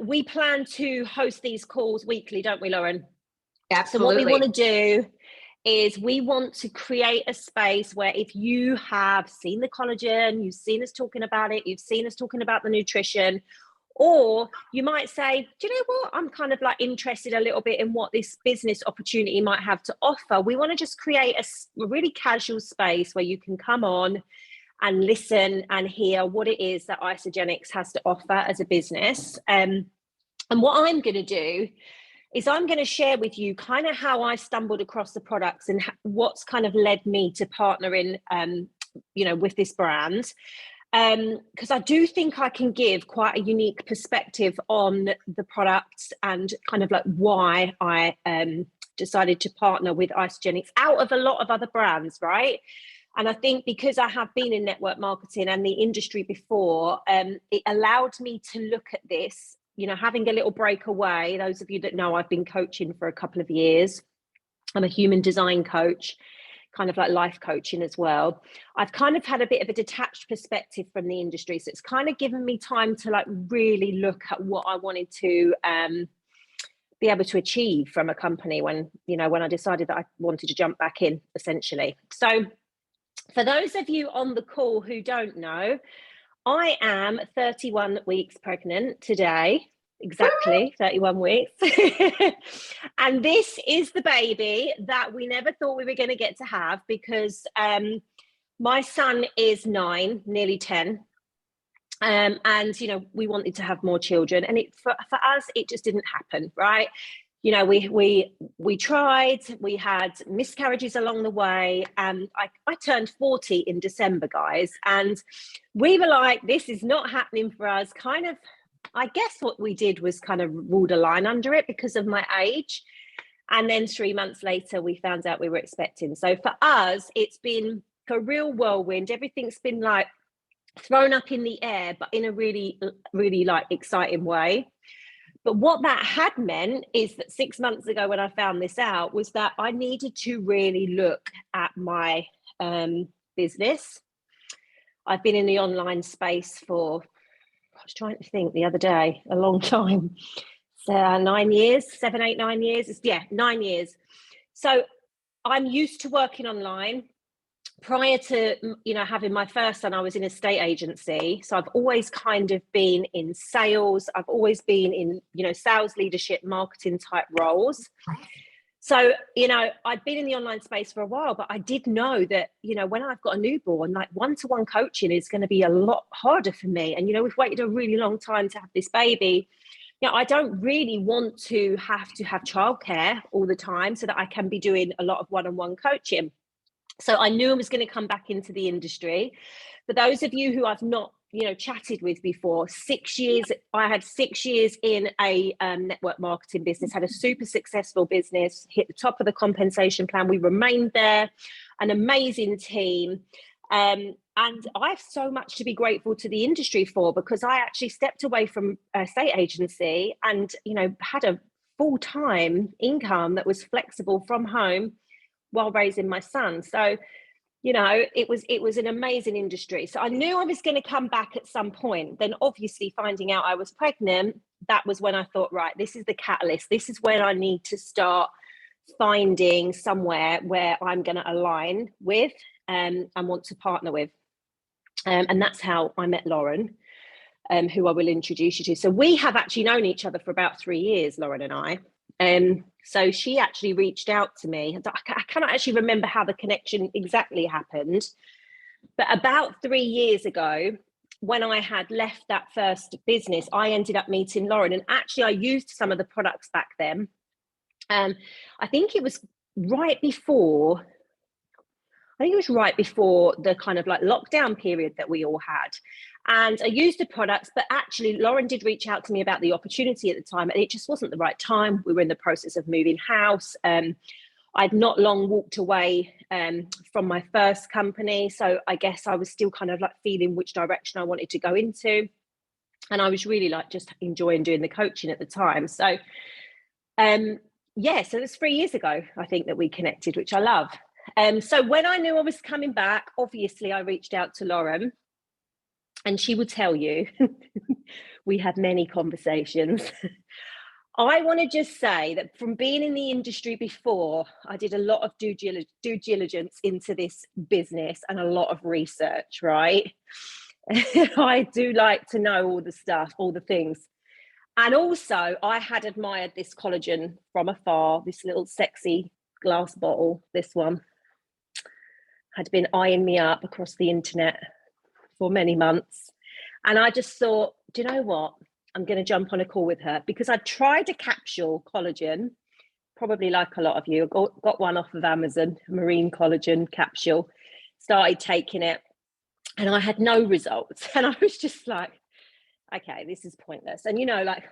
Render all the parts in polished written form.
we plan to host these calls weekly, don't we, Lauren? Absolutely. So what we want to do is we want to create a space where if you have seen the collagen, you've seen us talking about it, you've seen us talking about the nutrition, or you might say, do you know what? I'm kind of like interested a little bit in what this business opportunity might have to offer. We want to just create a really casual space where you can come on and listen and hear what it is that Isagenix has to offer as a business. And what I'm going to do is I'm going to share with you kind of how I stumbled across the products and what's kind of led me to partnering, with this brand. Because I do think I can give quite a unique perspective on the products and kind of like why I decided to partner with Isagenix out of a lot of other brands, right? And I think because I have been in network marketing and the industry before, it allowed me to look at this, having a little break away. Those of you that know, I've been coaching for a couple of years. I'm a human design coach, kind of like life coaching as well. I've kind of had a bit of a detached perspective from the industry. So it's kind of given me time to like really look at what I wanted to be able to achieve from a company when I decided that I wanted to jump back in, essentially. So for those of you on the call who don't know, I am 31 weeks pregnant today, exactly 31 weeks. And this is the baby that we never thought we were going to get to have because my son is 9, nearly 10. And, we wanted to have more children. And for us, it just didn't happen, right? We tried, we had miscarriages along the way, and I turned 40 in December, guys, and we were like, this is not happening for us. Kind of, I guess what we did was kind of ruled a line under it because of my age. And then 3 months later, we found out we were expecting. So for us, it's been a real whirlwind. Everything's been like thrown up in the air, but in a really, really like exciting way. But what that had meant is that 6 months ago when I found this out was that I needed to really look at my business. I've been in the online space for, I was trying to think the other day, a long time. So 9 years, 7, 8, 9 years. 9 years. So I'm used to working online. Prior to having my first son, I was in a estate agency, so I've always kind of been in sales. I've always been in sales, leadership, marketing type roles. So I'd been in the online space for a while, but I did know that when I've got a newborn, like one-to-one coaching is going to be a lot harder for me. And we've waited a really long time to have this baby. I don't really want to have childcare all the time so that I can be doing a lot of one-on-one coaching. So I knew I was going to come back into the industry. For those of you who I've not, chatted with before, 6 years, I had 6 years in a network marketing business, had a super successful business, hit the top of the compensation plan. We remained there, an amazing team. And I have so much to be grateful to the industry for, because I actually stepped away from a estate agency and, had a full-time income that was flexible from home while raising my son. So, it was an amazing industry. So I knew I was going to come back at some point. Then obviously finding out I was pregnant, that was when I thought, right, this is the catalyst. This is when I need to start finding somewhere where I'm going to align with and want to partner with. And that's how I met Lauren, who I will introduce you to. So we have actually known each other for about 3 years, Lauren and I. So she actually reached out to me. I cannot actually remember how the connection exactly happened, but about 3 years ago, when I had left that first business, I ended up meeting Lauren, and actually I used some of the products back then. I think it was right before the kind of like lockdown period that we all had. And I used the products, but actually Lauren did reach out to me about the opportunity at the time, and it just wasn't the right time. We were in the process of moving house. I'd not long walked away from my first company. So I guess I was still kind of like feeling which direction I wanted to go into. And I was really like just enjoying doing the coaching at the time. So so it was 3 years ago, I think, that we connected, which I love. So when I knew I was coming back, obviously I reached out to Lauren, and she would tell you We had many conversations. I want to just say that from being in the industry before, I did a lot of due diligence into this business and a lot of research, right? I do like to know all the stuff, all the things. And also, I had admired this collagen from afar, this little sexy glass bottle, this one, had been eyeing me up across the internet for many months. And I just thought, do you know what? I'm going to jump on a call with her, because I tried a capsule collagen, probably like a lot of you. I got one off of Amazon, marine collagen capsule, started taking it, and I had no results. And I was just like, okay, this is pointless. And, you know, like,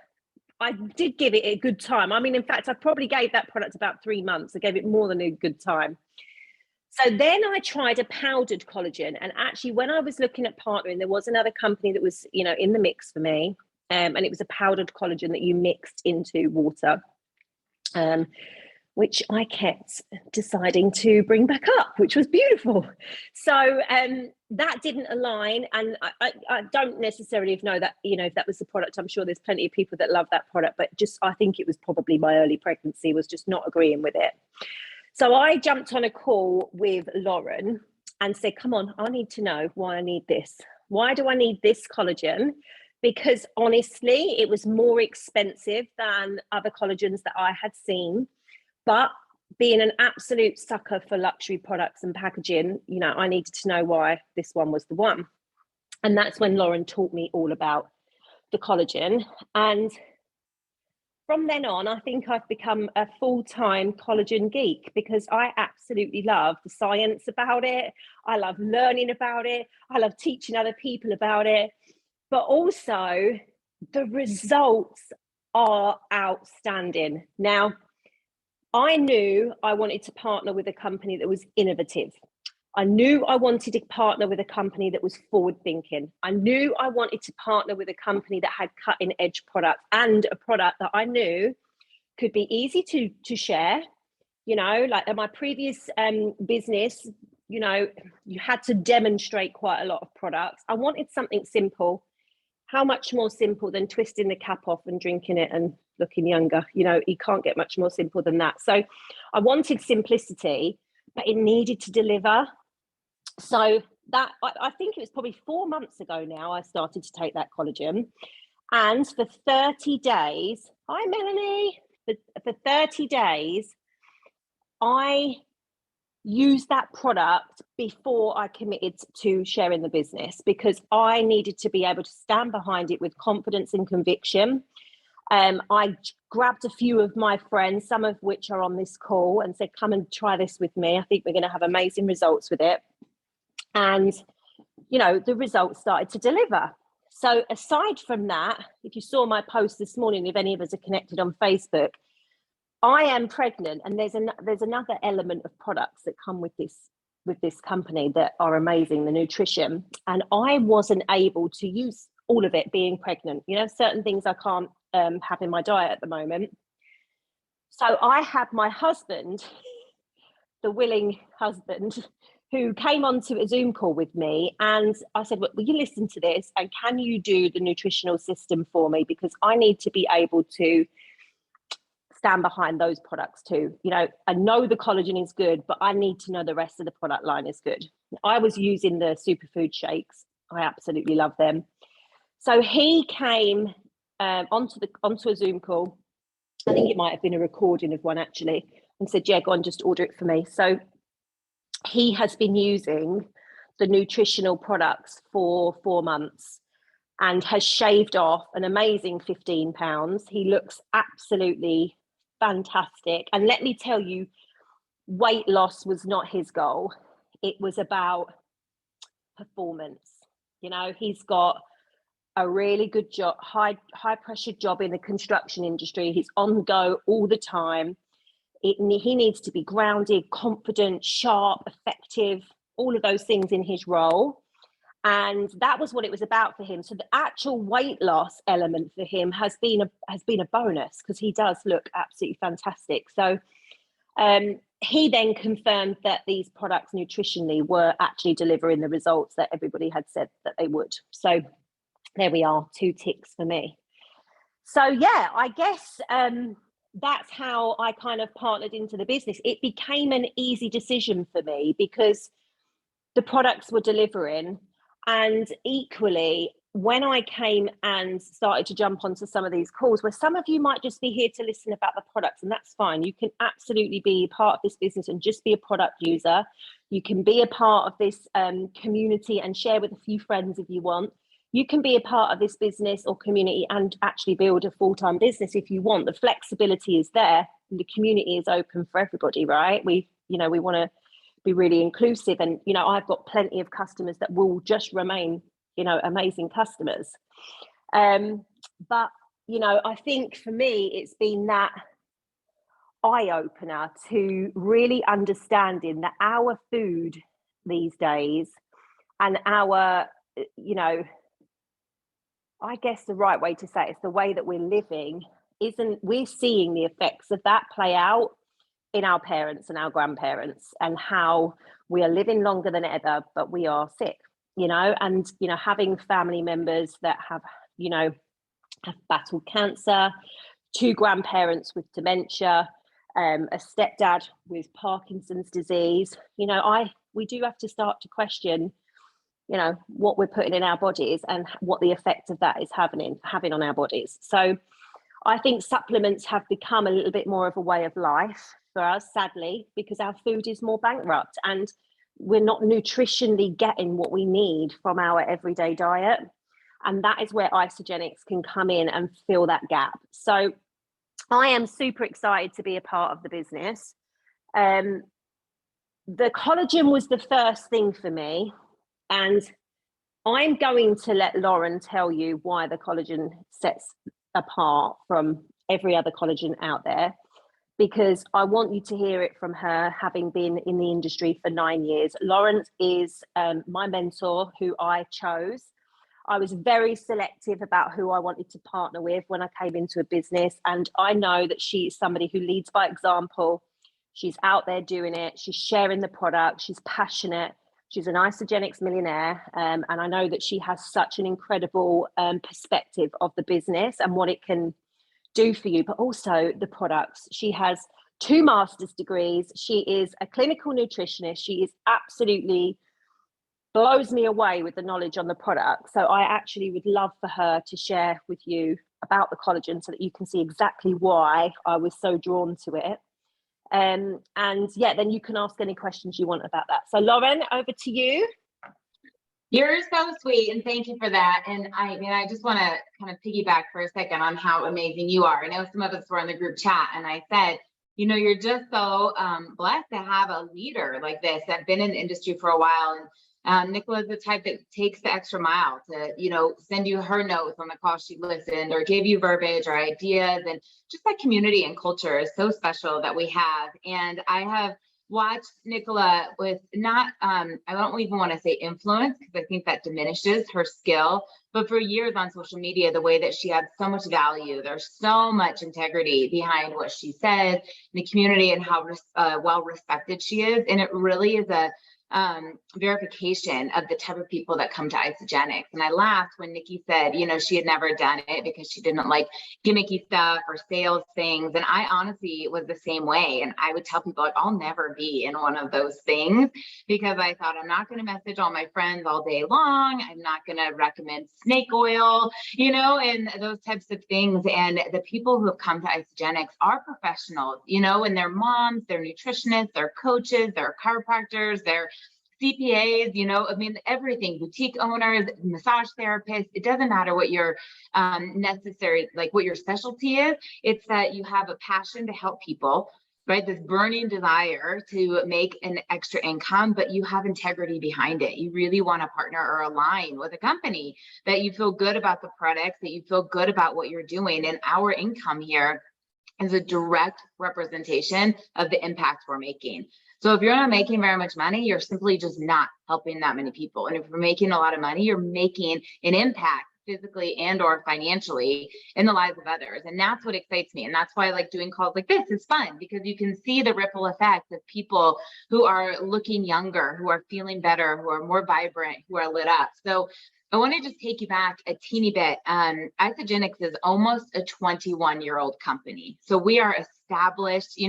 I did give it a good time. I mean, in fact, I probably gave that product about 3 months. I gave it more than a good time. So then I tried a powdered collagen. And actually, when I was looking at partnering, there was another company that was, you know, in the mix for me. And it was a powdered collagen that you mixed into water, which I kept deciding to bring back up, which was beautiful. So that didn't align. And I don't necessarily know that, you know, if that was the product. I'm sure there's plenty of people that love that product, but just, I think it was probably my early pregnancy was just not agreeing with it. So I jumped on a call with Lauren and said, come on, I need to know why I need this. Why do I need this collagen? Because honestly, it was more expensive than other collagens that I had seen. But being an absolute sucker for luxury products and packaging, you know, I needed to know why this one was the one. And that's when Lauren taught me all about the collagen. And from then on, I think I've become a full-time collagen geek, because I absolutely love the science about it. I love learning about it. I love teaching other people about it. But also, the results are outstanding. Now, I knew I wanted to partner with a company that was innovative. I knew I wanted to partner with a company that was forward thinking. I knew I wanted to partner with a company that had cutting edge products, and a product that I knew could be easy to share. You know, like at my previous business, you know, you had to demonstrate quite a lot of products. I wanted something simple. How much more simple than twisting the cap off and drinking it and looking younger? You know, you can't get much more simple than that. So I wanted simplicity, but it needed to deliver. So that, I think it was probably 4 months ago now, I started to take that collagen. And for 30 days, hi Melanie, for 30 days, I used that product before I committed to sharing the business, because I needed to be able to stand behind it with confidence and conviction. I grabbed a few of my friends, some of which are on this call, and said, come and try this with me. I think we're going to have amazing results with it. And, you know, the results started to deliver. So aside from that, if you saw my post this morning, if any of us are connected on Facebook, I am pregnant, and there's another element of products that come with this company that are amazing, the nutrition. And I wasn't able to use all of it being pregnant. You know, certain things I can't have in my diet at the moment. So I had my husband, the willing husband, who came onto a Zoom call with me, and I said, well, will you listen to this, and can you do the nutritional system for me? Because I need to be able to stand behind those products too. You know, I know the collagen is good, but I need to know the rest of the product line is good. I was using the superfood shakes. I absolutely love them. So he came onto a Zoom call. I think it might have been a recording of one actually, and said, yeah, go on, just order it for me. So he has been using the nutritional products for 4 months and has shaved off an amazing 15 pounds. He looks absolutely fantastic. And let me tell you, weight loss was not his goal. It was about performance. You know, he's got a really good job, high pressure job in the construction industry. He's on the go all the time. He needs to be grounded, confident, sharp, effective, all of those things in his role. And that was what it was about for him. So the actual weight loss element for him has been a bonus, because he does look absolutely fantastic. So he then confirmed that these products nutritionally were actually delivering the results that everybody had said that they would. So there we are, 2 ticks for me. So yeah, I guess that's how I kind of partnered into the business. It became an easy decision for me because the products were delivering. And equally, when I came and started to jump onto some of these calls, where some of you might just be here to listen about the products, and that's fine. You can absolutely be part of this business and just be a product user. You can be a part of this community and share with a few friends if you want. You can be a part of this business or community and actually build a full-time business if you want. The flexibility is there, and the community is open for everybody, right? We want to be really inclusive, and I've got plenty of customers that will just remain amazing customers, but I think for me it's been that eye-opener to really understanding that our food these days and our I guess the right way to say it is the way that we're living we're seeing the effects of that play out in our parents and our grandparents, and how we are living longer than ever, but we are sick, and having family members that have battled cancer, 2 grandparents with dementia, a stepdad with Parkinson's disease. We do have to start to question what we're putting in our bodies and what the effect of that is having on our bodies. So I think supplements have become a little bit more of a way of life for us, sadly, because our food is more bankrupt and we're not nutritionally getting what we need from our everyday diet. And that is where Isogenics can come in and fill that gap. So I am super excited to be a part of the business. The collagen was the first thing for me, and I'm going to let Lauren tell you why the collagen sets apart from every other collagen out there, because I want you to hear it from her, having been in the industry for 9 years. Lauren is my mentor, who I chose. I was very selective about who I wanted to partner with when I came into a business, and I know that she is somebody who leads by example. She's out there doing it. She's sharing the product. She's passionate. She's an Isogenics millionaire, and I know that she has such an incredible perspective of the business and what it can do for you, but also the products. She has 2 master's degrees. She is a clinical nutritionist. She is absolutely blows me away with the knowledge on the product. So I actually would love for her to share with you about the collagen so that you can see exactly why I was so drawn to it. And yeah, then you can ask any questions you want about that. So Lauren, over to you. You're so sweet, and thank you for that. And I just want to kind of piggyback for a second on how amazing you are. I know some of us were in the group chat, and I said, you're just so blessed to have a leader like this that's been in the industry for a while. And Nicola is the type that takes the extra mile to, send you her notes on the call she listened, or give you verbiage or ideas. And just that community and culture is so special that we have. And I have watched Nicola with not, I don't even want to say influence, because I think that diminishes her skill, but for years on social media, the way that she had so much value, there's so much integrity behind what she says in the community, and how well respected she is. And it really is a verification of the type of people that come to Isogenics. And I laughed when Nikki said, she had never done it because she didn't like gimmicky stuff or sales things. And I honestly was the same way. And I would tell people, like, I'll never be in one of those things, because I thought, I'm not going to message all my friends all day long. I'm not going to recommend snake oil, and those types of things. And the people who have come to Isogenics are professionals, and they're moms, they're nutritionists, they're coaches, they're chiropractors, they're CPAs, everything, boutique owners, massage therapists. It doesn't matter what your what your specialty is. It's that you have a passion to help people, right? This burning desire to make an extra income, but you have integrity behind it. You really want to partner or align with a company that you feel good about the products, that you feel good about what you're doing. And our income here is a direct representation of the impact we're making. So if you're not making very much money, you're simply just not helping that many people. And if you're making a lot of money, you're making an impact physically and or financially in the lives of others. And that's what excites me. And that's why I like doing calls like this. It's fun because you can see the ripple effect of people who are looking younger, who are feeling better, who are more vibrant, who are lit up. So I want to just take you back a teeny bit. Isagenix is almost a 21-year-old company. So we are established,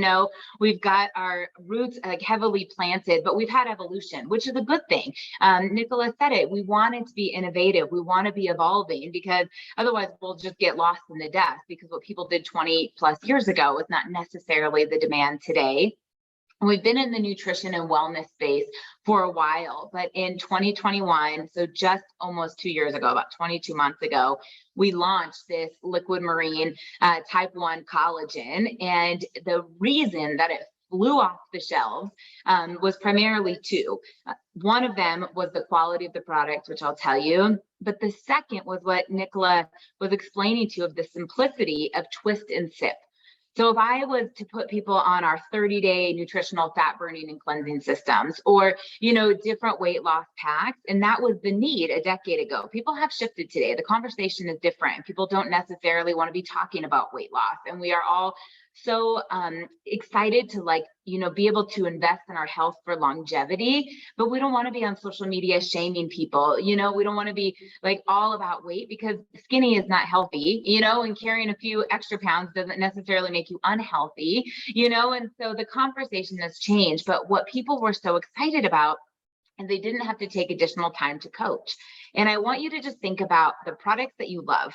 we've got our roots like heavily planted, but we've had evolution, which is a good thing. Nicola said it, we wanted to be innovative. We want to be evolving, because otherwise we'll just get lost in the dust, because what people did 20 plus years ago is not necessarily the demand today. We've been in the nutrition and wellness space for a while, but in 2021, so just almost 2 years ago, about 22 months ago, we launched this liquid marine type 1 collagen. And the reason that it flew off the shelves was primarily two. One of them was the quality of the product, which I'll tell you. But the second was what Nicola was explaining to you, of the simplicity of twist and sip. So if I was to put people on our 30-day nutritional fat burning and cleansing systems, or, different weight loss packs, and that was the need a decade ago. People have shifted today. The conversation is different. People don't necessarily want to be talking about weight loss. And we are all so excited to be able to invest in our health for longevity, but we don't want to be on social media shaming people. We don't want to be all about weight, because skinny is not healthy, and carrying a few extra pounds doesn't necessarily make you unhealthy, and so the conversation has changed. But what people were so excited about, and they didn't have to take additional time to coach. And I want you to just think about the products that you love,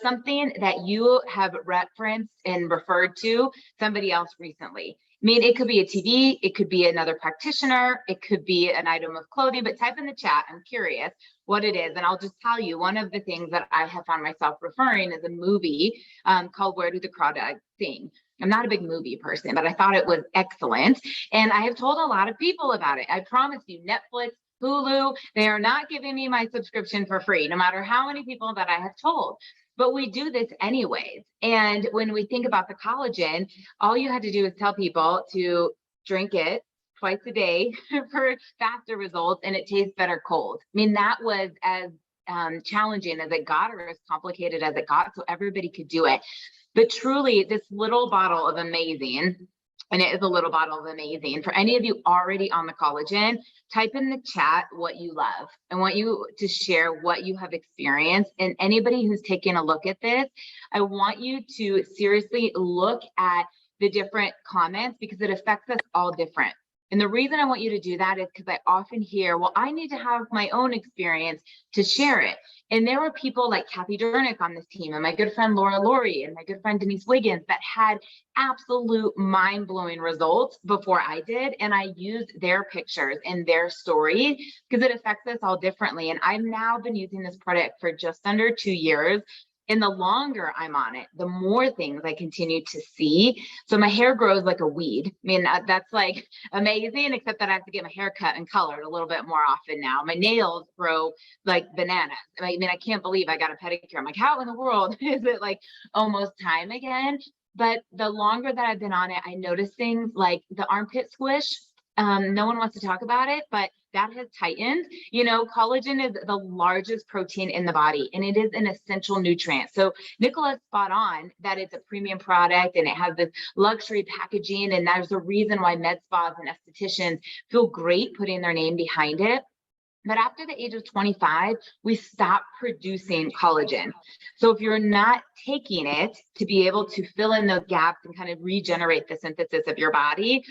something that you have referenced and referred to somebody else recently. I mean, it could be a TV, it could be another practitioner, it could be an item of clothing, but type in the chat. I'm curious what it is. And I'll just tell you, one of the things that I have found myself referring is a movie called Where Do the Crawdads Sing? I'm not a big movie person, but I thought it was excellent. And I have told a lot of people about it. I promise you, Netflix, Hulu, they are not giving me my subscription for free, no matter how many people that I have told. But we do this anyways. And when we think about the collagen, all you had to do is tell people to drink it twice a day for faster results, and it tastes better cold. I mean, that was as challenging as it got, or as complicated as it got, so everybody could do it. But truly, this little bottle of amazing, and it is a little bottle of amazing. For any of you already on the collagen, type in the chat what you love. I want you to share what you have experienced. And anybody who's taking a look at this, I want you to seriously look at the different comments, because it affects us all different. And the reason I want you to do that is because I often hear, well, I need to have my own experience to share it. And there were people like Kathy Durnick on this team, and my good friend Laura Laurie, and my good friend Denise Wiggins, that had absolute mind-blowing results before I did. And I used their pictures and their story, because it affects us all differently. And I've now been using this product for just under 2 years. And the longer I'm on it, the more things I continue to see. So my hair grows like a weed. I mean, that's like amazing, except that I have to get my hair cut and colored a little bit more often now. My nails grow like bananas. I mean, I can't believe I got a pedicure. I'm like, how in the world is it like almost time again? But the longer that I've been on it, I notice things like the armpit squish. No one wants to talk about it, but that has tightened. Collagen is the largest protein in the body, and it is an essential nutrient. So Nicola's spot on that it's a premium product, and it has this luxury packaging. And there's a reason why med spas and estheticians feel great putting their name behind it. But after the age of 25, we stop producing collagen. So if you're not taking it to be able to fill in those gaps and kind of regenerate the synthesis of your body,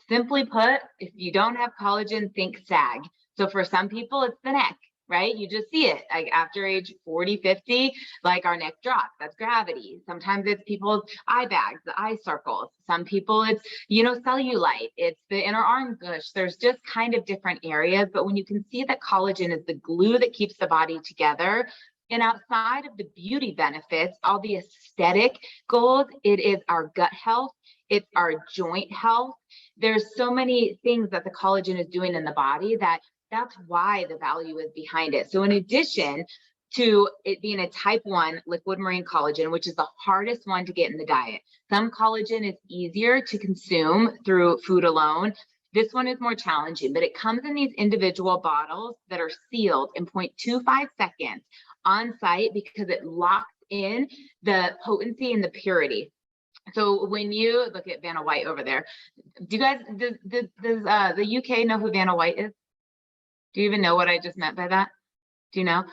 simply put, if you don't have collagen, think sag. So for some people, it's the neck, right? You just see it like after age 40, 50, like our neck drops. That's gravity. Sometimes it's people's eye bags, the eye circles. Some people it's, cellulite. It's the inner arm gush. There's just kind of different areas. But when you can see that collagen is the glue that keeps the body together, and outside of the beauty benefits, all the aesthetic goals, it is our gut health. It's our joint health. There's so many things that the collagen is doing in the body that's why the value is behind it. So in addition to it being a type 1 liquid marine collagen, which is the hardest one to get in the diet, some collagen is easier to consume through food alone. This one is more challenging, but it comes in these individual bottles that are sealed in 0.25 seconds on site, because it locks in the potency and the purity. So when you look at Vanna White over there, do you guys, does the UK know who Vanna White is? Do you even know what I just meant by that? Do you know?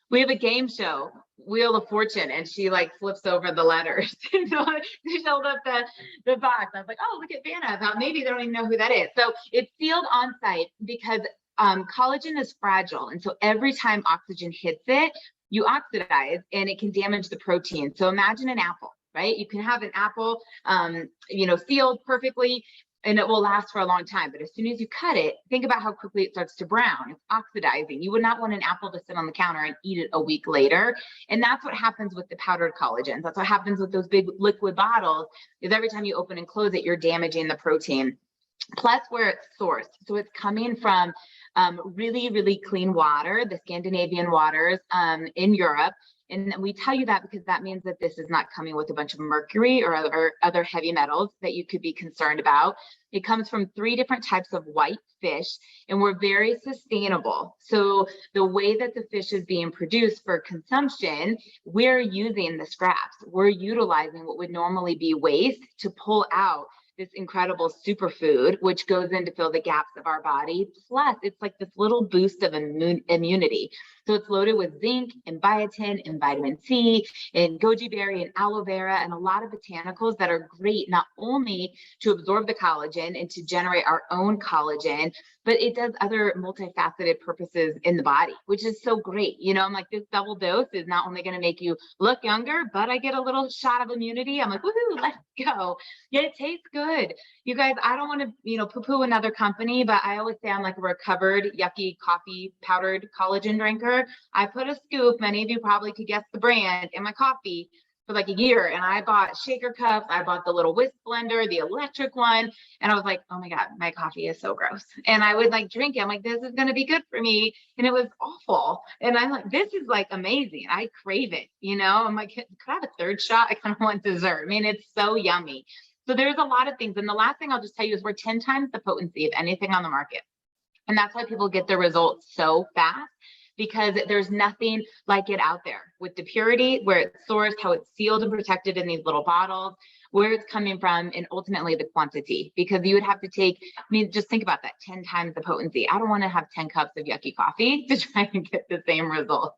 We have a game show, Wheel of Fortune, and she like flips over the letters. She held up the box. I was like, oh, look at Vanna. I thought maybe they don't even know who that is. So it's sealed on site because collagen is fragile. And so every time oxygen hits it, you oxidize and it can damage the protein. So imagine an apple, right? You can have an apple, sealed perfectly, and it will last for a long time. But as soon as you cut it, think about how quickly it starts to brown. It's oxidizing. You would not want an apple to sit on the counter and eat it a week later. And that's what happens with the powdered collagens. That's what happens with those big liquid bottles, is every time you open and close it, you're damaging the protein. Plus where it's sourced. So it's coming from really, really clean water, the Scandinavian waters in Europe. And we tell you that because that means that this is not coming with a bunch of mercury or other heavy metals that you could be concerned about. It comes from 3 different types of white fish, and we're very sustainable. So the way that the fish is being produced for consumption, we're using the scraps. We're utilizing what would normally be waste to pull out this incredible superfood, which goes in to fill the gaps of our body. Plus, it's like this little boost of immunity. So it's loaded with zinc and biotin and vitamin C and goji berry and aloe vera and a lot of botanicals that are great, not only to absorb the collagen and to generate our own collagen, but it does other multifaceted purposes in the body, which is so great. I'm like, this double dose is not only going to make you look younger, but I get a little shot of immunity. I'm like, woohoo, let's go. Yeah, it tastes good. You guys, I don't want to, poo-poo another company, but I always say I'm like a recovered, yucky coffee powdered collagen drinker. I put a scoop, many of you probably could guess the brand, in my coffee for like a year. And I bought shaker cups. I bought the little whisk blender, the electric one. And I was like, oh my God, my coffee is so gross. And I would like drink it. I'm like, this is going to be good for me. And it was awful. And I'm like, this is like amazing. I crave it. I'm like, could I have a third shot? I kind of want dessert. I mean, it's so yummy. So there's a lot of things. And the last thing I'll just tell you is we're 10 times the potency of anything on the market. And that's why people get their results so fast, because there's nothing like it out there with the purity, where it's sourced, how it's sealed and protected in these little bottles, where it's coming from, and ultimately the quantity, because you would have to take, just think about that, 10 times the potency. I don't want to have 10 cups of yucky coffee to try and get the same result.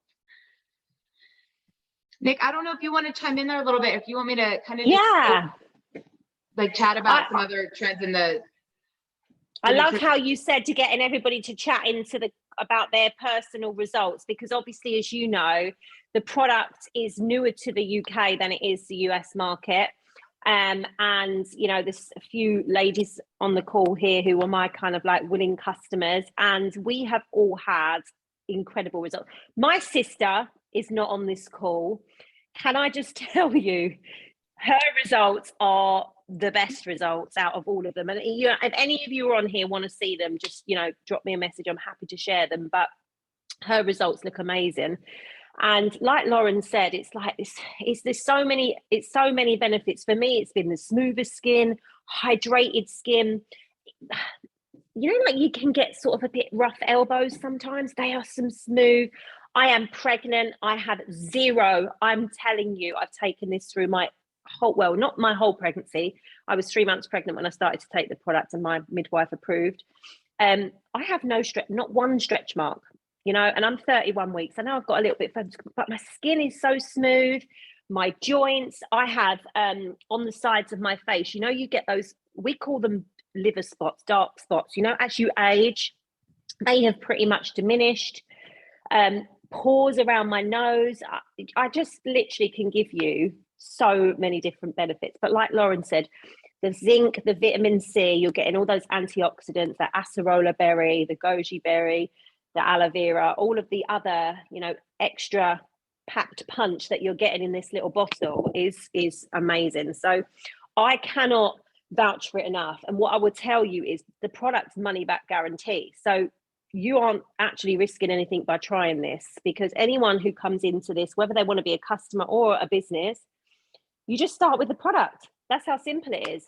Nick, I don't know if you want to chime in there a little bit, if you want me to kind of just chat about some other trends in the I love how you said to getting everybody to chat about their personal results, because obviously, as you know, the product is newer to the UK than it is the US market. And, there's a few ladies on the call here who are my kind of like willing customers, and we have all had incredible results. My sister is not on this call. Can I just tell you, her results are the best results out of all of them. And if any of you are on here want to see them, just drop me a message. I'm happy to share them. But her results look amazing. And like Lauren said, it's so many benefits. For me, it's been the smoother skin, hydrated skin. Like you can get sort of a bit rough elbows sometimes. They are some smooth. I am pregnant. I have 0. I'm telling you, I've taken this through not my whole pregnancy. I was 3 months pregnant when I started to take the product, and my midwife approved. I have not one stretch mark, and I'm 31 weeks. I know I've got a little bit, but my skin is so smooth. My joints, I have on the sides of my face, you get those, we call them liver spots, dark spots, as you age, they have pretty much diminished. Pores around my nose. I just literally can give you so many different benefits. But like Lauren said, the zinc, the vitamin C, you're getting all those antioxidants, the acerola berry, the goji berry, the aloe vera, all of the other, extra packed punch that you're getting in this little bottle is amazing. So I cannot vouch for it enough. And what I would tell you is the product's money back guarantee. So you aren't actually risking anything by trying this, because anyone who comes into this, whether they want to be a customer or a business, you just start with the product. That's how simple it is.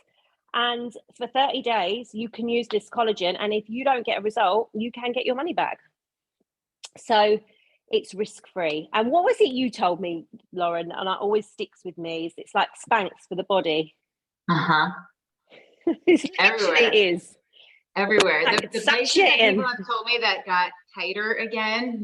And for 30 days, you can use this collagen. And if you don't get a result, you can get your money back. So it's risk-free. And what was it you told me, Lauren? And it always sticks with me. It's like Spanx for the body. It Everywhere. Is. Everywhere. Like The places that people have told me that got tighter again,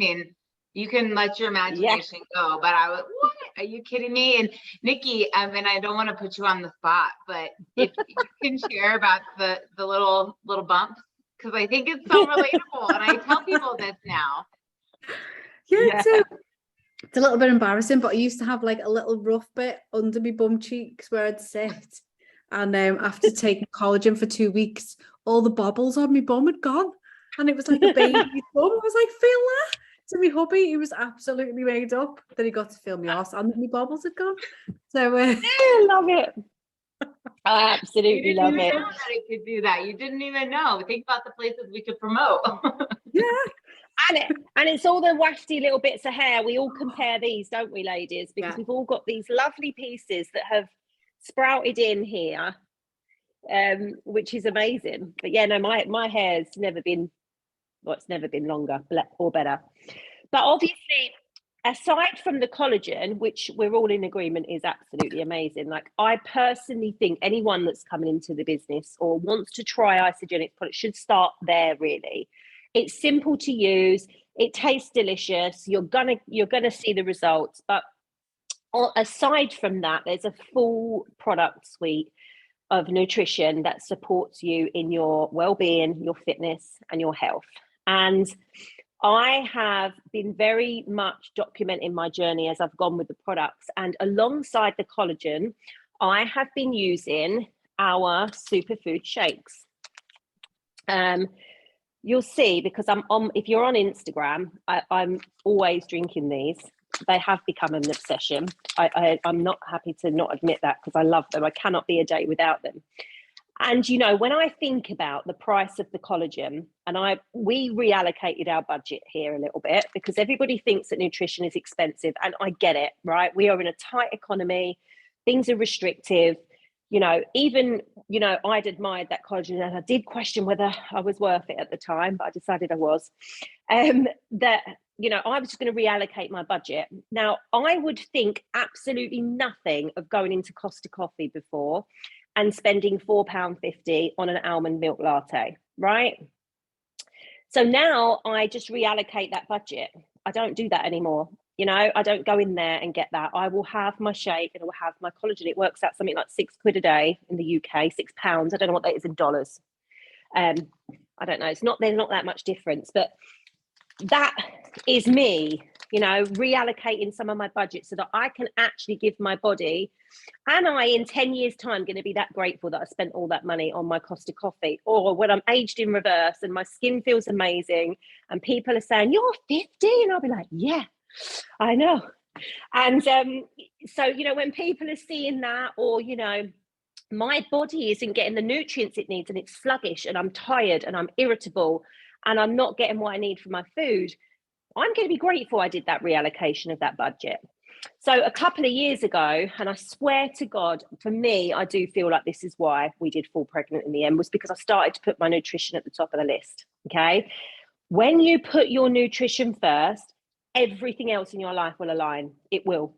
You can let your imagination go. But I was, what? Are you kidding me? And Nikki, and I don't want to put you on the spot, but if you can share about the little bumps, because I think it's so relatable. And I tell people this now. Yeah, so it's a little bit embarrassing, but I used to have like a little rough bit under my bum cheeks where I'd sit. And after taking collagen for 2 weeks, all the bobbles on my bum had gone. And it was like a baby's bum. I was like, feel that? To my hubby, he was absolutely made up that he got to feel me arse and my bobbles had gone. So I love it. I absolutely love it. You didn't even know that it could do that. You didn't even know. Think about the places we could promote. Yeah. And it's all the wafty little bits of hair. We all compare these, don't we, ladies? Because we've all got these lovely pieces that have sprouted in here, which is amazing. But yeah, no, my hair's never been, well, it's never been longer or better. But obviously, aside from the collagen, which we're all in agreement is absolutely amazing, like I personally think anyone that's coming into the business or wants to try Isagenix products should start there. Really, it's simple to use, it tastes delicious, you're gonna see the results. But aside from that, there's a full product suite of nutrition that supports you in your well-being, your fitness, and your health. And I have been very much documenting my journey as I've gone with the products. And alongside the collagen, I have been using our superfood shakes. You'll see, because I'm on, if you're on Instagram, I'm always drinking these. They have become an obsession. I'm not happy to not admit that, because I love them. I cannot be a day without them. And, you know, when I think about the price of the collagen, and we reallocated our budget here a little bit, because everybody thinks that nutrition is expensive. And I get it, right? We are in a tight economy. Things are restrictive. You know, even, you know, I'd admired that collagen, and I did question whether I was worth it at the time, but I decided I was. That, you know, I was just going to reallocate my budget. Now, I would think absolutely nothing of going into Costa Coffee before and spending £4.50 on an almond milk latte, right? So now I just reallocate that budget. I don't do that anymore. You know, I don't go in there and get that. I will have my shake and I will have my collagen. It works out something like £6 a day in the UK, £6. I don't know what that is in dollars. I don't know. There's not that much difference, but that is me, you know, reallocating some of my budget so that I can actually give my body, and I, in 10 years' time, going to be that grateful that I spent all that money on my Costa Coffee, or when I'm aged in reverse and my skin feels amazing and people are saying, you're 50, and I'll be like, yeah, I know. And so, you know, when people are seeing that, or, you know, my body isn't getting the nutrients it needs and it's sluggish and I'm tired and I'm irritable and I'm not getting what I need from my food, I'm going to be grateful I did that reallocation of that budget. So a couple of years ago, and I swear to God, for me, I do feel like this is why we did fall pregnant in the end, was because I started to put my nutrition at the top of the list, okay? When you put your nutrition first, everything else in your life will align. It will.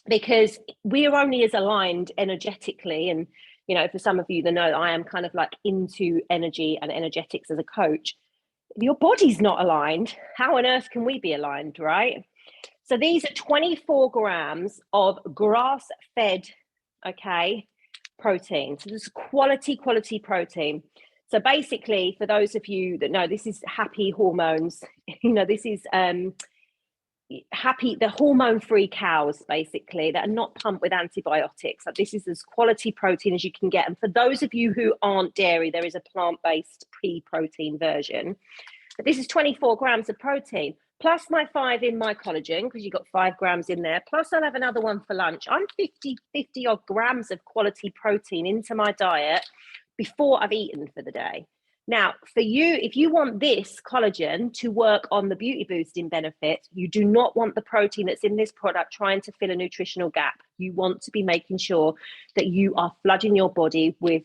Because we are only as aligned energetically, and, you know, for some of you that know, I am kind of like into energy and energetics as a coach. If your body's not aligned, how on earth can we be aligned, right? So these are 24 grams of grass-fed, okay, protein. So this is quality protein. So basically, for those of you that know, this is happy hormones. You know, this is the hormone-free cows, basically, that are not pumped with antibiotics. Like, this is as quality protein as you can get. And for those of you who aren't dairy, there is a plant-based pea-protein version. But this is 24 grams of protein, plus my 5 in my collagen, because you've got 5 grams in there. Plus I'll have another one for lunch. I'm 50 odd grams of quality protein into my diet before I've eaten for the day. Now, for you, if you want this collagen to work on the beauty boosting benefits, you do not want the protein that's in this product trying to fill a nutritional gap. You want to be making sure that you are flooding your body with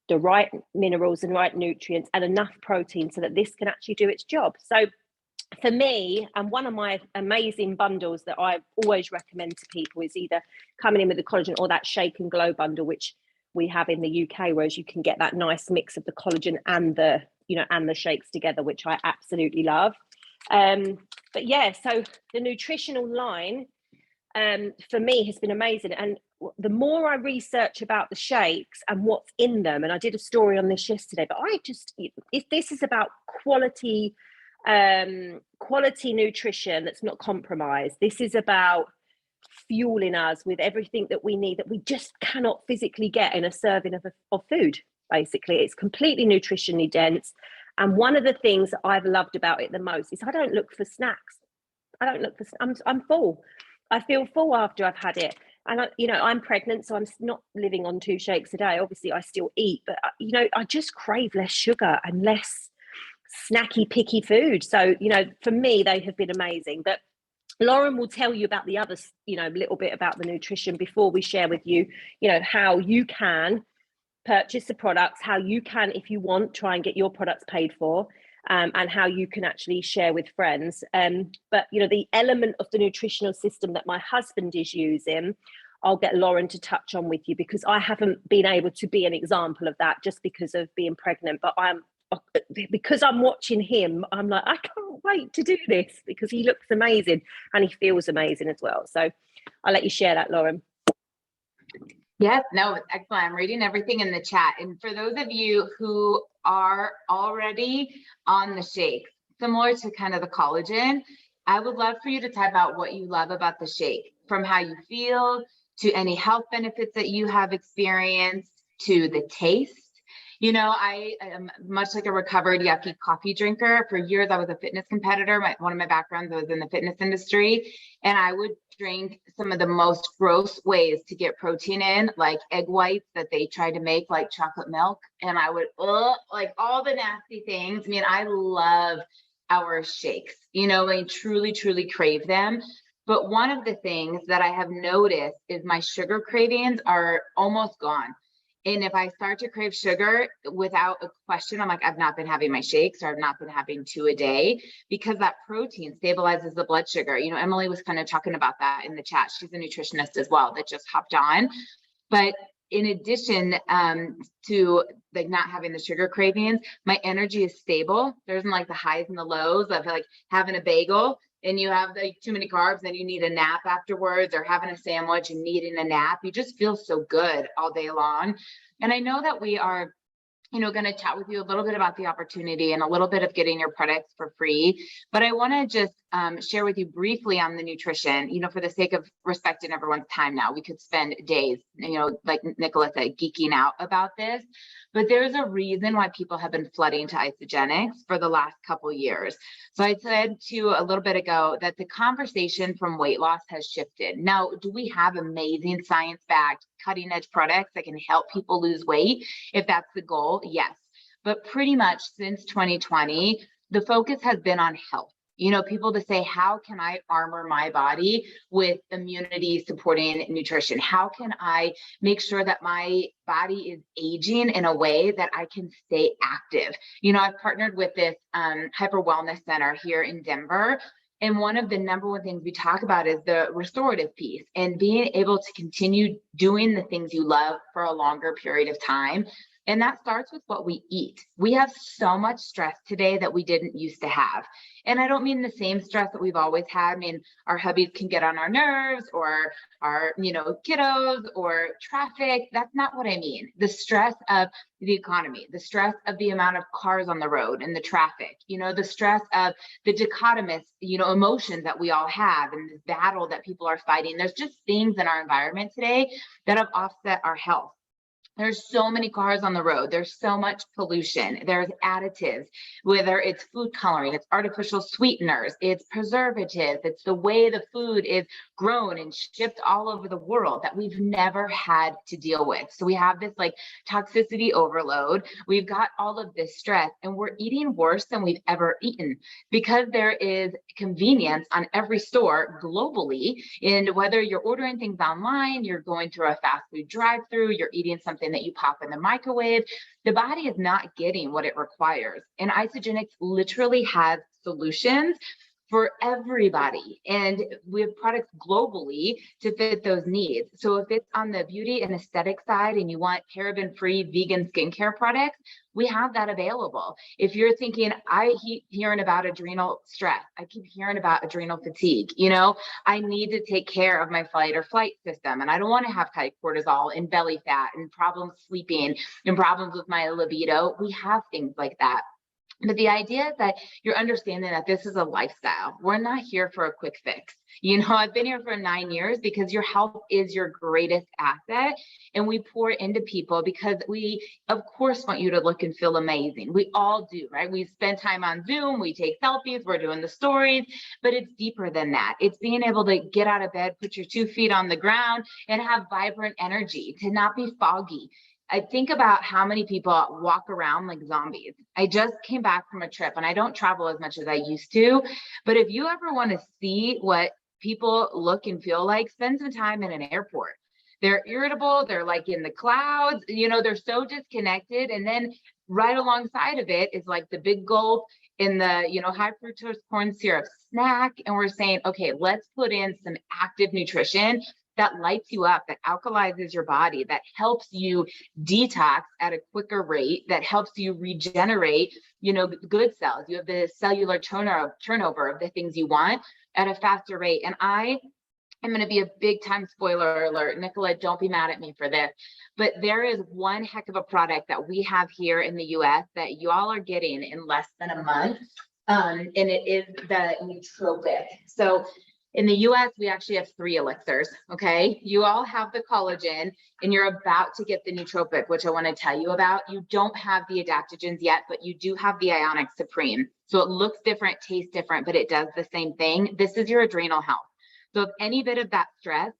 the right minerals and right nutrients and enough protein so that this can actually do its job. So for me, and one of my amazing bundles that I always recommend to people is either coming in with the collagen or that Shake and Glow bundle, which we have in the UK, whereas you can get that nice mix of the collagen and the, you know, and the shakes together, which I absolutely love. but yeah, so the nutritional line for me has been amazing. And the more I research about the shakes and what's in them, and I did a story on this yesterday, but if this is about quality nutrition that's not compromised, this is about fueling us with everything that we need that we just cannot physically get in a serving of food. Basically, it's completely nutritionally dense. And one of the things that I've loved about it the most is I don't look for snacks. I'm full. I feel full after I've had it. And I'm pregnant, so I'm not living on 2 shakes a day. Obviously I still eat, but I just crave less sugar and less snacky, picky food. So, for me, they have been amazing. But Lauren will tell you about the other, little bit about the nutrition before we share with you, how you can purchase the products, how you can, if you want, try and get your products paid for, and how you can actually share with friends. But, the element of the nutritional system that my husband is using, I'll get Lauren to touch on with you, because I haven't been able to be an example of that just because of being pregnant. But because I'm watching him, I'm like, I can't wait to do this, because he looks amazing and he feels amazing as well. So I'll let you share that, Lauren. Yes, no, it's excellent. I'm reading everything in the chat. And for those of you who are already on the shake, similar to kind of the collagen, I would love for you to type out what you love about the shake, from how you feel to any health benefits that you have experienced to the taste. I am much like a recovered yucky coffee drinker. For years, I was a fitness competitor. One of my backgrounds was in the fitness industry, and I would drink some of the most gross ways to get protein in, like egg whites that they tried to make like chocolate milk. And I would, like all the nasty things. I mean, I love our shakes, I truly, truly crave them. But one of the things that I have noticed is my sugar cravings are almost gone. And if I start to crave sugar without a question, I'm like, I've not been having my shakes, or I've not been having 2 a day, because that protein stabilizes the blood sugar. Emily was kind of talking about that in the chat. She's a nutritionist as well that just hopped on. But in addition to like not having the sugar cravings, my energy is stable. There isn't like the highs and the lows of like having a bagel and you have like too many carbs and you need a nap afterwards, or having a sandwich and needing a nap. You just feel so good all day long. And I know that we are going to chat with you a little bit about the opportunity and a little bit of getting your products for free. But I want to just share with you briefly on the nutrition, for the sake of respecting everyone's time now. We could spend days, like Nicola said, geeking out about this. But there's a reason why people have been flooding to Isagenix for the last couple of years. So I said to you a little bit ago that the conversation from weight loss has shifted. Now, do we have amazing science-backed cutting edge products that can help people lose weight? If that's the goal, yes. But pretty much since 2020, the focus has been on health. People to say, how can I armor my body with immunity supporting nutrition? How can I make sure that my body is aging in a way that I can stay active? I've partnered with this hyper wellness center here in Denver. And one of the number one things we talk about is the restorative piece and being able to continue doing the things you love for a longer period of time. And that starts with what we eat. We have so much stress today that we didn't used to have. And I don't mean the same stress that we've always had. I mean, our hubbies can get on our nerves, or our, kiddos, or traffic. That's not what I mean. The stress of the economy, the stress of the amount of cars on the road and the traffic, the stress of the dichotomous, emotions that we all have, and this battle that people are fighting. There's just things in our environment today that have offset our health. There's so many cars on the road. There's so much pollution. There's additives, whether it's food coloring, it's artificial sweeteners, it's preservatives, it's the way the food is grown and shipped all over the world that we've never had to deal with. So we have this like toxicity overload. We've got all of this stress, and we're eating worse than we've ever eaten, because there is convenience on every store globally. And whether you're ordering things online, you're going through a fast food drive-through, you're eating something that you pop in the microwave, the body is not getting what it requires. And Isagenix literally has solutions for everybody. And we have products globally to fit those needs. So if it's on the beauty and aesthetic side and you want paraben-free vegan skincare products, we have that available. If you're thinking, I keep hearing about adrenal stress, I keep hearing about adrenal fatigue, you know, I need to take care of my fight or flight system, and I don't want to have high cortisol and belly fat and problems sleeping and problems with my libido, we have things like that. But the idea is that you're understanding that this is a lifestyle. We're not here for a quick fix. You know, I've been here for 9 years because your health is your greatest asset. And we pour into people because we, of course, want you to look and feel amazing. We all do, right? We spend time on Zoom, we take selfies, we're doing the stories, but it's deeper than that. It's being able to get out of bed, put your 2 feet on the ground, and have vibrant energy, to not be foggy. I think about how many people walk around like zombies. I just came back from a trip and I don't travel as much as I used to, but if you ever want to see what people look and feel like, spend some time in an airport. They're irritable, they're like in the clouds, you know, they're so disconnected. And then right alongside of it is like the big gulp in the, you know, high fructose corn syrup snack. And we're saying, okay, let's put in some active nutrition that lights you up, that alkalizes your body, that helps you detox at a quicker rate, that helps you regenerate, you know, good cells. You have the cellular turnover of the things you want at a faster rate. And I am going to be a big time spoiler alert. Nicola, don't be mad at me for this, but there is one heck of a product that we have here in the US that you all are getting in less than a month. And it is the nootropic. So in the US, we actually have 3 elixirs, okay? You all have the collagen and you're about to get the nootropic, which I want to tell you about. You don't have the adaptogens yet, but you do have the Ionic Supreme. So it looks different, tastes different, but it does the same thing. This is your adrenal health. So if any bit of that stress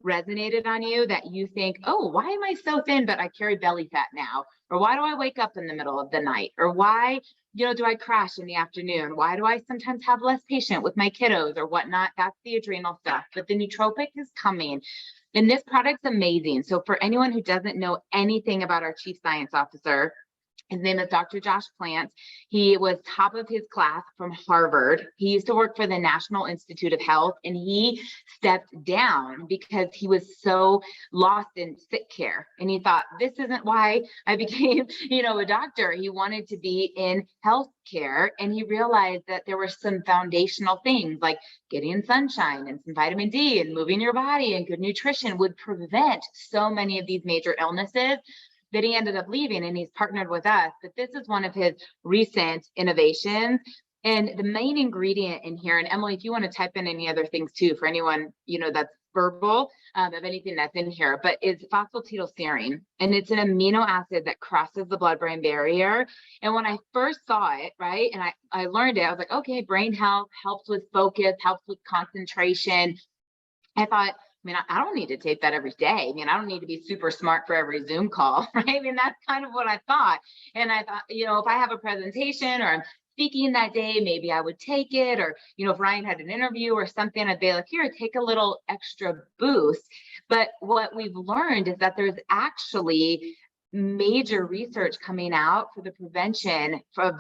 resonated on you, that you think, oh, why am I so thin, but I carry belly fat now? Or why do I wake up in the middle of the night? Or why, you know, do I crash in the afternoon? Why do I sometimes have less patience with my kiddos or whatnot? That's the adrenal stuff. But the nootropic is coming. And this product's amazing. So for anyone who doesn't know anything about our chief science officer, his name is Dr. Josh Plants. He was top of his class from Harvard. He used to work for the National Institute of Health, and he stepped down because he was so lost in sick care. And he thought, this isn't why I became, you know, a doctor. He wanted to be in healthcare, and he realized that there were some foundational things like getting sunshine and some vitamin D and moving your body and good nutrition would prevent so many of these major illnesses, that he ended up leaving, and he's partnered with us. But this is one of his recent innovations. And the main ingredient in here, and Emily, if you want to type in any other things too, for anyone, you know, that's verbal of anything that's in here, but is phosphatidylserine. And it's an amino acid that crosses the blood-brain barrier. And when I first saw it, right, and I learned it, I was like, okay, brain health, helps with focus, helps with concentration. I thought, I mean, I don't need to take that every day. I mean, I don't need to be super smart for every Zoom call, right? I mean, that's kind of what I thought. And I thought, you know, if I have a presentation or I'm speaking that day, maybe I would take it. Or, you know, if Ryan had an interview or something, I'd be like, here, take a little extra boost. But what we've learned is that there's actually major research coming out for the prevention of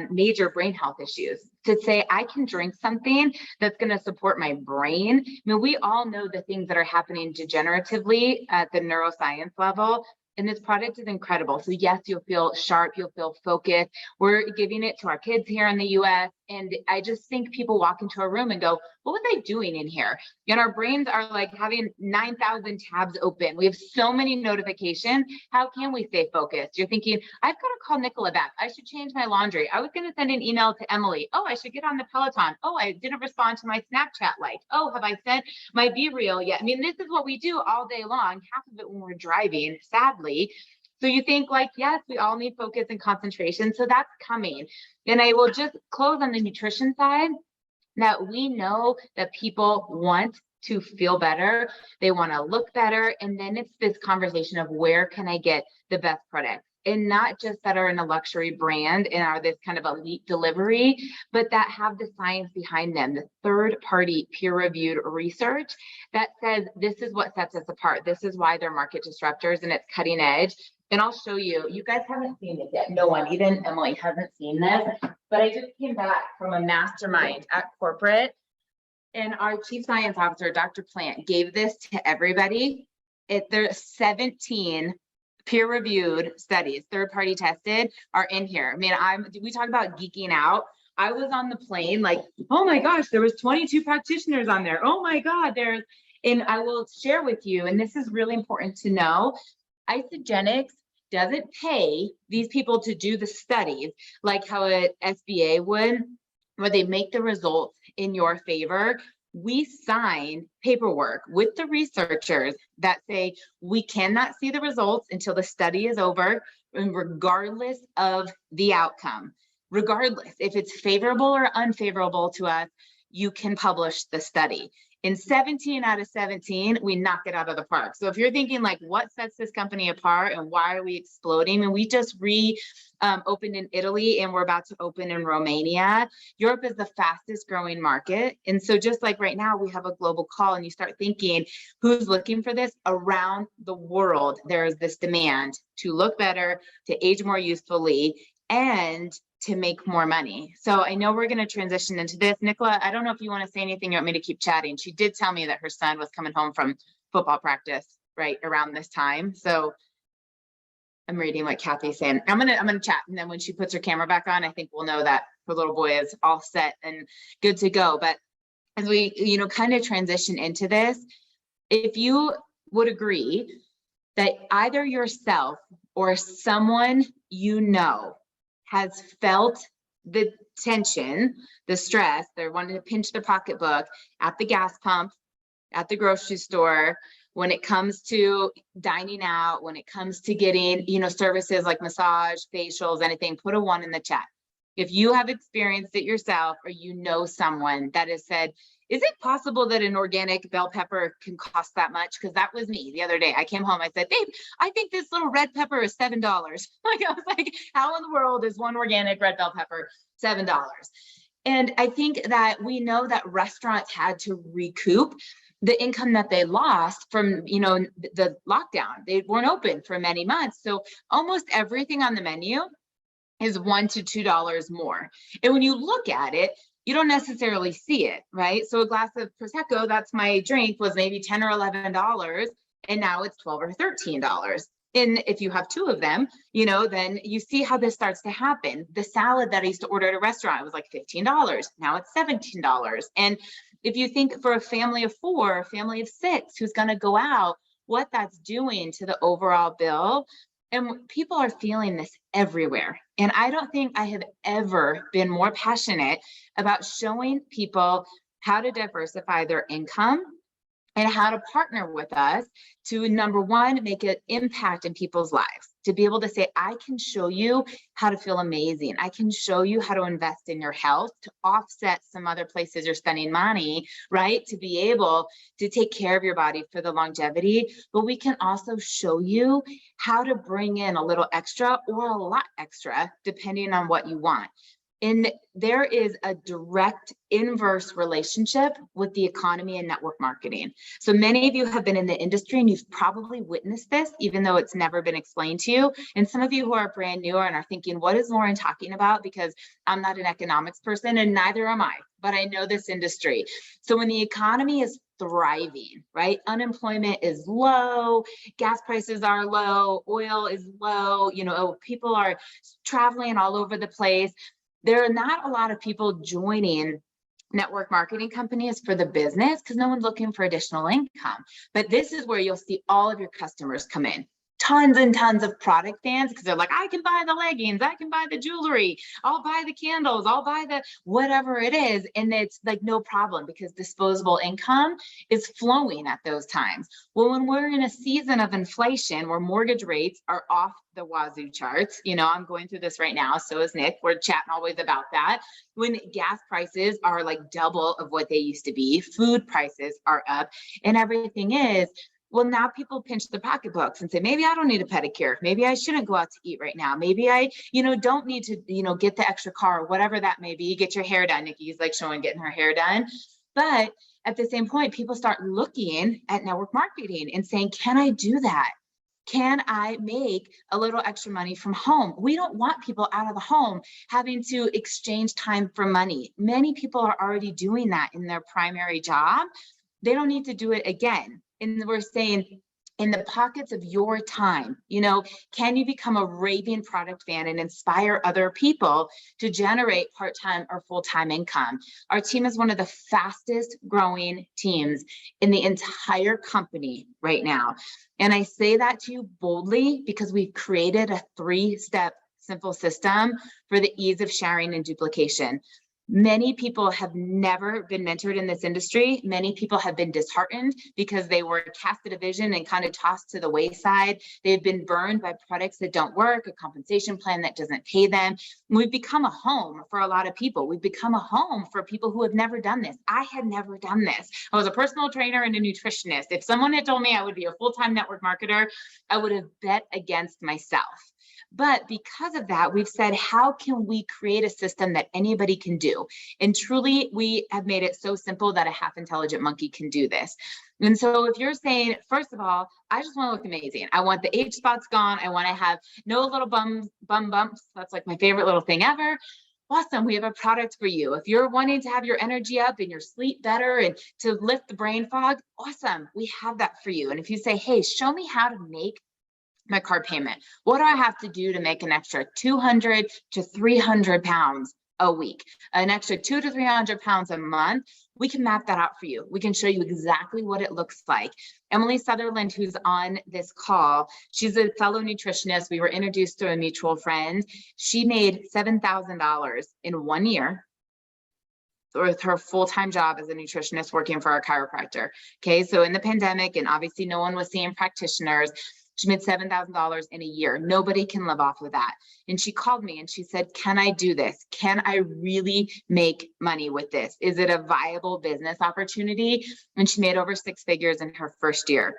major brain health issues. To say I can drink something that's going to support my brain. I mean, we all know the things that are happening degeneratively at the neuroscience level. And this product is incredible. So yes, you'll feel sharp, you'll feel focused. We're giving it to our kids here in the US. And I just think people walk into a room and go, what was I doing in here? And our brains are like having 9,000 tabs open. We have so many notifications. How can we stay focused? You're thinking, I've got to call Nicola back. I should change my laundry. I was going to send an email to Emily. Oh, I should get on the Peloton. Oh, I didn't respond to my Snapchat like. Oh, have I sent my BeReal yet? I mean, this is what we do all day long, half of it when we're driving, sadly. So you think like, yes, we all need focus and concentration. So that's coming. And I will just close on the nutrition side, that we know that people want to feel better. They want to look better. And then it's this conversation of where can I get the best products? And not just that are in a luxury brand and are this kind of elite delivery, but that have the science behind them, the third-party peer-reviewed research that says this is what sets us apart. This is why they're market disruptors and it's cutting edge. And I'll show you, you guys haven't seen this yet. No one, even Emily hasn't seen this, but I just came back from a mastermind at corporate, and our chief science officer, Dr. Plant, gave this to everybody. There's 17 peer-reviewed studies, third-party tested, are in here. I mean, we talk about geeking out. I was on the plane like, oh my gosh, there was 22 practitioners on there. Oh my God, and I will share with you, and this is really important to know, Isagenix doesn't pay these people to do the studies like how an SBA would, where they make the results in your favor. We sign paperwork with the researchers that say we cannot see the results until the study is over, and regardless of the outcome. Regardless, if it's favorable or unfavorable to us, you can publish the study. In 17 out of 17, we knock it out of the park. So if you're thinking like, what sets this company apart and why are we exploding? And we just opened in Italy, and we're about to open in Romania. Europe is the fastest growing market. And so just like right now, we have a global call, and you start thinking, who's looking for this? Around the world, there is this demand to look better, to age more youthfully, and to make more money. So I know we're going to transition into this. Nicola, I don't know if you want to say anything. You want me to keep chatting? She did tell me that her son was coming home from football practice right around this time. So I'm reading what Kathy's saying. I'm gonna chat, and then when she puts her camera back on, I think we'll know that her little boy is all set and good to go. But as we, kind of transition into this, if you would agree that either yourself or someone has felt the tension, the stress, they're wanting to pinch their pocketbook at the gas pump, at the grocery store, when it comes to dining out, when it comes to getting, services like massage, facials, anything, put a 1 in the chat. If you have experienced it yourself, or someone that has said, is it possible that an organic bell pepper can cost that much? Because that was me the other day. I came home, I said, babe, I think this little red pepper is $7. Like, I was like, how in the world is one organic red bell pepper $7? And I think that we know that restaurants had to recoup the income that they lost from, the lockdown. They weren't open for many months. So almost everything on the menu is $1 to $2 more. And when you look at it, you don't necessarily see it, right? So a glass of Prosecco, that's my drink, was maybe $10 or $11, and now it's $12 or $13. And if you have 2 of them, then you see how this starts to happen. The salad that I used to order at a restaurant was like $15. Now it's $17. And if you think for a family of 4, a family of 6 who's going to go out, what that's doing to the overall bill. And people are feeling this everywhere. And I don't think I have ever been more passionate about showing people how to diversify their income and how to partner with us to, number one, make an impact in people's lives. To be able to say, I can show you how to feel amazing. I can show you how to invest in your health to offset some other places you're spending money, right? To be able to take care of your body for the longevity. But we can also show you how to bring in a little extra or a lot extra, depending on what you want. And there is a direct inverse relationship with the economy and network marketing. So many of you have been in the industry and you've probably witnessed this, even though it's never been explained to you. And some of you who are brand new and are thinking, what is Lauren talking about? Because I'm not an economics person, and neither am I, but I know this industry. So when the economy is thriving, right? Unemployment is low, gas prices are low, oil is low, people are traveling all over the place. There are not a lot of people joining network marketing companies for the business because no one's looking for additional income. But this is where you'll see all of your customers come in. Tons and tons of product fans, because they're like, I can buy the leggings, I can buy the jewelry, I'll buy the candles, I'll buy the whatever it is. And it's like no problem because disposable income is flowing at those times. Well, when we're in a season of inflation where mortgage rates are off the wazoo charts, I'm going through this right now, so is Nick, we're chatting always about that. When gas prices are like double of what they used to be, food prices are up, and everything is, well, now people pinch their pocketbooks and say, maybe I don't need a pedicure. Maybe I shouldn't go out to eat right now. Maybe I, don't need to, get the extra car or whatever that may be. Get your hair done. Nikki's like showing getting her hair done. But at the same point, people start looking at network marketing and saying, can I do that? Can I make a little extra money from home? We don't want people out of the home having to exchange time for money. Many people are already doing that in their primary job. They don't need to do it again. And we're saying, in the pockets of your time, can you become a raving product fan and inspire other people to generate part-time or full-time income? Our team is one of the fastest growing teams in the entire company right now. And I say that to you boldly because we've created a 3-step simple system for the ease of sharing and duplication. Many people have never been mentored in this industry. Many people have been disheartened because they were casted a vision and kind of tossed to the wayside. They've been burned by products that don't work, a compensation plan that doesn't pay them. We've become a home for a lot of people. We've become a home for people who have never done this. I had never done this. I was a personal trainer and a nutritionist. If someone had told me I would be a full-time network marketer, I would have bet against myself. But because of that, we've said, how can we create a system that anybody can do? And truly, we have made it so simple that a half intelligent monkey can do this. And so if you're saying, first of all, I just want to look amazing. I want the age spots gone. I want to have no little bum bumps. That's like my favorite little thing ever. Awesome, we have a product for you. If you're wanting to have your energy up and your sleep better and to lift the brain fog, awesome, we have that for you. And if you say, hey, show me how to make my car payment. What do I have to do to make an extra 200 to 300 pounds a week, an extra 200 to 300 pounds a month? We can map that out for you. We can show you exactly what it looks like. Emily Sutherland, who's on this call, she's a fellow nutritionist. We were introduced to a mutual friend. She made $7,000 in 1 year with her full-time job as a nutritionist working for a chiropractor. Okay, so in the pandemic, and obviously no one was seeing practitioners, she made $7,000 in a year. Nobody can live off of that. And she called me and she said, can I do this? Can I really make money with this? Is it a viable business opportunity? And she made over 6 figures in her first year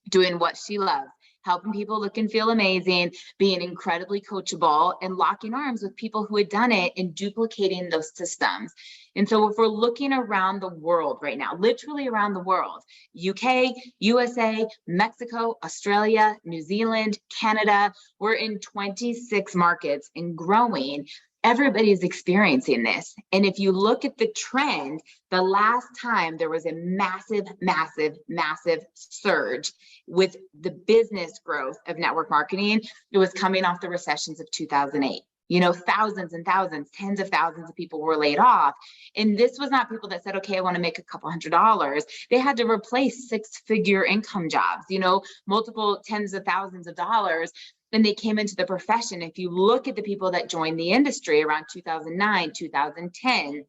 doing what she loves, helping people look and feel amazing, being incredibly coachable, and locking arms with people who had done it and duplicating those systems. And so if we're looking around the world right now, literally around the world, UK, USA, Mexico, Australia, New Zealand, Canada, we're in 26 markets and growing. Everybody's experiencing this. And if you look at the trend, the last time there was a massive, massive, massive surge with the business growth of network marketing, it was coming off the recessions of 2008. Thousands and thousands, tens of thousands of people were laid off. And this was not people that said, okay, I want to make a couple $100s. They had to replace 6-figure income jobs, multiple tens of thousands of dollars. Then they came into the profession. If you look at the people that joined the industry around 2009, 2010,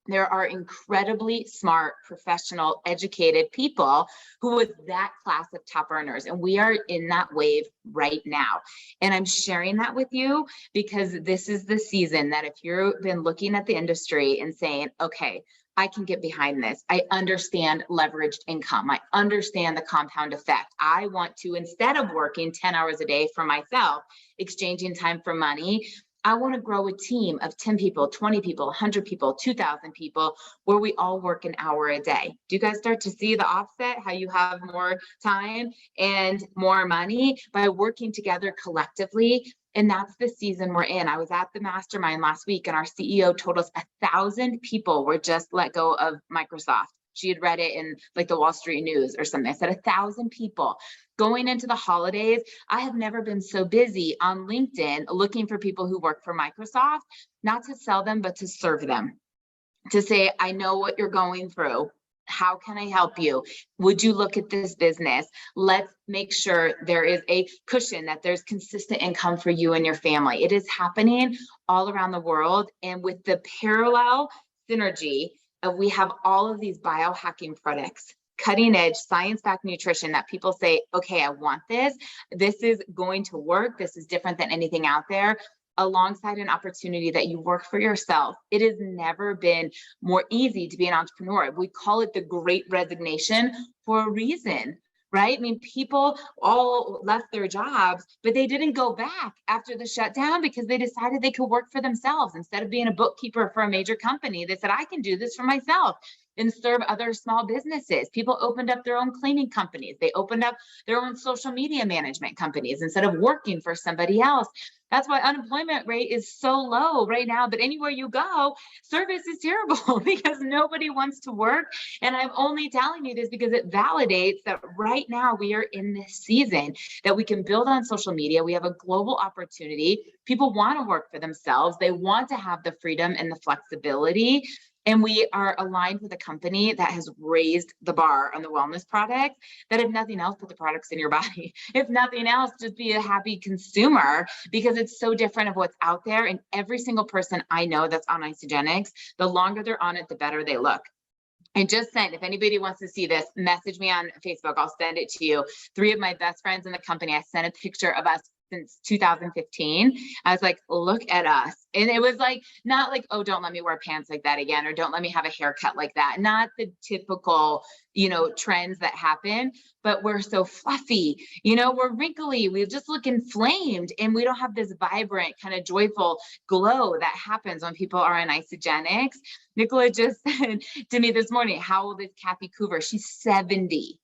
there are incredibly smart, professional, educated people who was that class of top earners. And we are in that wave right now. And I'm sharing that with you because this is the season that if you've been looking at the industry and saying, okay, I can get behind this. I understand leveraged income. I understand the compound effect. I want to, instead of working 10 hours a day for myself, exchanging time for money, I want to grow a team of 10 people, 20 people, 100 people, 2,000 people, where we all work an hour a day. Do you guys start to see the offset, how you have more time and more money by working together collectively? And that's the season we're in. I was at the mastermind last week and our CEO told us 1,000 people were just let go of Microsoft. She had read it in like the Wall Street News or something. I said 1,000 people. Going into the holidays, I have never been so busy on LinkedIn looking for people who work for Microsoft, not to sell them, but to serve them. To say, I know what you're going through. How can I help you? Would you look at this business? Let's make sure there is a cushion, that there's consistent income for you and your family. It is happening all around the world. And with the parallel synergy of we have all of these biohacking products, cutting edge science-backed nutrition that people say, okay, I want this. This is going to work. This is different than anything out there. Alongside an opportunity that you work for yourself. It has never been more easy to be an entrepreneur. We call it the Great Resignation for a reason, right? I mean, people all left their jobs, but they didn't go back after the shutdown because they decided they could work for themselves. Instead of being a bookkeeper for a major company, they said, I can do this for myself. and serve other small businesses. People opened up their own cleaning companies. They opened up their own social media management companies instead of working for somebody else. That's why unemployment rate is so low right now. But anywhere you go, service is terrible because nobody wants to work. And I'm only telling you this because it validates that right now we are in this season that we can build on social media. We have a global opportunity. People want to work for themselves. They want to have the freedom and the flexibility. And we are aligned with a company that has raised the bar on the wellness product, that if nothing else, put the products in your body. If nothing else, just be a happy consumer, because it's so different of what's out there. And every single person I know that's on Isagenix, the longer they're on it, the better they look. I just sent, if anybody wants to see this, message me on Facebook. I'll send it to you. 3 of my best friends in the company, I sent a picture of us since 2015. I was like, look at us. And it was like, not like, oh, don't let me wear pants like that again, or don't let me have a haircut like that. Not the typical, trends that happen, but we're so fluffy, we're wrinkly, we just look inflamed, and we don't have this vibrant kind of joyful glow that happens when people are on Isagenix. Nicola just said to me this morning, how old is Kathy Coover? She's 70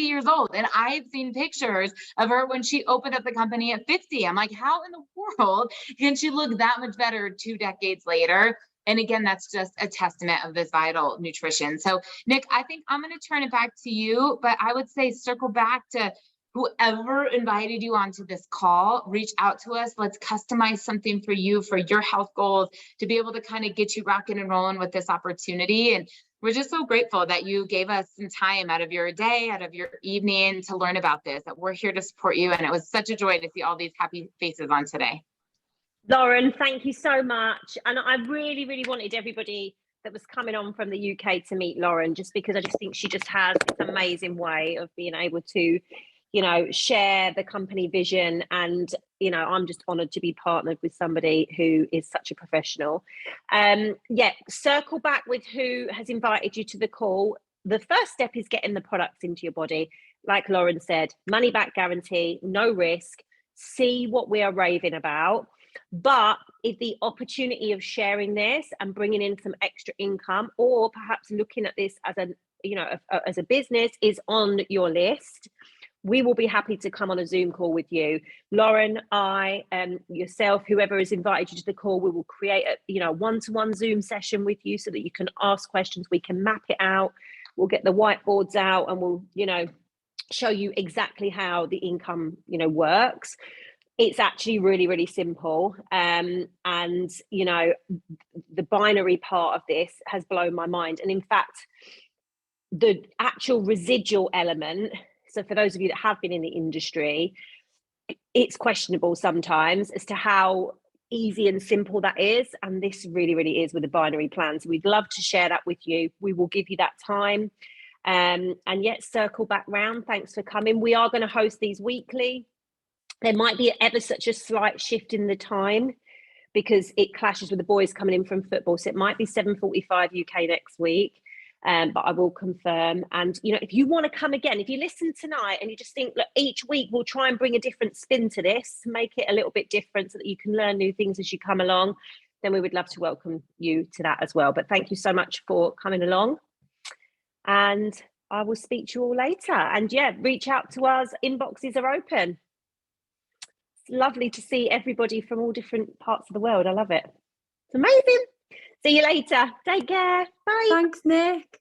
years old. And I've seen pictures of her when she opened up the company at 50. I'm like, how in the world can she look that much better 2 decades later? And again, that's just a testament of this vital nutrition. So Nick, I think I'm going to turn it back to you, but I would say circle back to whoever invited you onto this call. Reach out to us. Let's customize something for you, for your health goals, to be able to kind of get you rocking and rolling with this opportunity. And we're just so grateful that you gave us some time out of your day, out of your evening, to learn about this, that we're here to support you. And it was such a joy to see all these happy faces on today. Lauren, thank you so much. And I really, really wanted everybody that was coming on from the UK to meet Lauren, just because I just think she just has this amazing way of being able to, share the company vision. And, I'm just honored to be partnered with somebody who is such a professional. Circle back with who has invited you to the call. The first step is getting the products into your body. Like Lauren said, money back guarantee, no risk. See what we are raving about. But if the opportunity of sharing this and bringing in some extra income, or perhaps looking at this as as a business, is on your list, we will be happy to come on a Zoom call with you. Lauren, I, yourself, whoever has invited you to the call, we will create a one-to-one Zoom session with you so that you can ask questions. We can map it out. We'll get the whiteboards out, and we'll show you exactly how the income works. It's actually really, really simple. And the binary part of this has blown my mind. And in fact, the actual residual element, so for those of you that have been in the industry, it's questionable sometimes as to how easy and simple that is. And this really, really is with the binary plan. So we'd love to share that with you. We will give you that time. And yet circle back round. Thanks for coming. We are going to host these weekly. There might be ever such a slight shift in the time because it clashes with the boys coming in from football. So it might be 7:45 UK next week. But I will confirm. And, if you want to come again, if you listen tonight and you just think, look, each week we'll try and bring a different spin to this, make it a little bit different so that you can learn new things as you come along, then we would love to welcome you to that as well. But thank you so much for coming along. And I will speak to you all later. And reach out to us. Inboxes are open. It's lovely to see everybody from all different parts of the world. I love it. It's amazing. See you later. Take care. Bye. Thanks, Nick.